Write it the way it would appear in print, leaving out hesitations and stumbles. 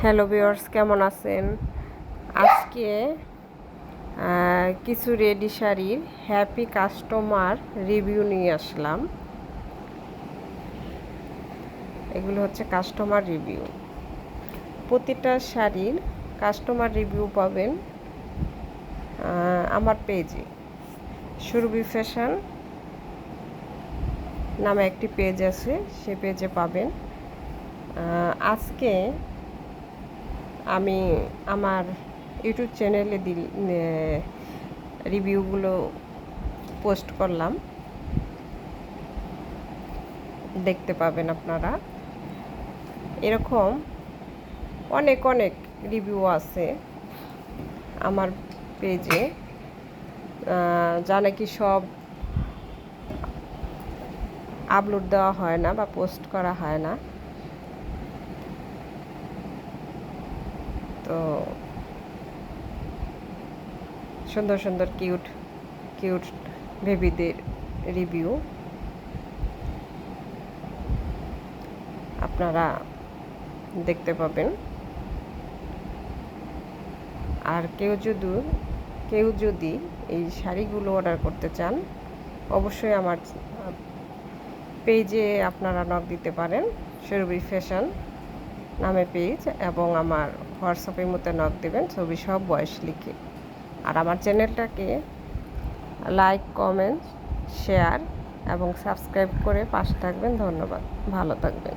Hello viewers, কেমন আছেন? আজকে কিছু রেডি শাড়ির হ্যাপি কাস্টমার রিভিউ নিয়ে আসলাম। এগুলো হচ্ছে কাস্টমার রিভিউ। প্রতিটা শাড়ির কাস্টমার রিভিউ পাবেন আমার পেজে। সুরভি ফ্যাশন নামে একটি পেজ আছে, সে পেজে পাবেন। আজকে আমি আমার ইউটিউব চ্যানেলে রিভিউগুলো পোস্ট করলাম, দেখতে পাবেন আপনারা। এরকম অনেক অনেক রিভিউ আছে আমার পেজে, যা নাকি সব আপলোড দেওয়া হয় না বা পোস্ট করা হয় না। তো সুন্দর সুন্দর কিউট কিউট বেবিদের রিভিউ আপনারা দেখতে পাবেন। আর কেউ যদি এই শাড়িগুলো অর্ডার করতে চান, অবশ্যই আমার পেজে আপনারা নক দিতে পারেন। সুরভি ফ্যাশন নামে পেজ, এবং আমার হোয়াটসঅ্যাপের মধ্যে নক দেবেন, ছবি সব বয়স লিখে। আর আমার চ্যানেলটাকে লাইক, কমেন্ট, শেয়ার এবং সাবস্ক্রাইব করে পাশে থাকবেন। ধন্যবাদ, ভালো থাকবেন।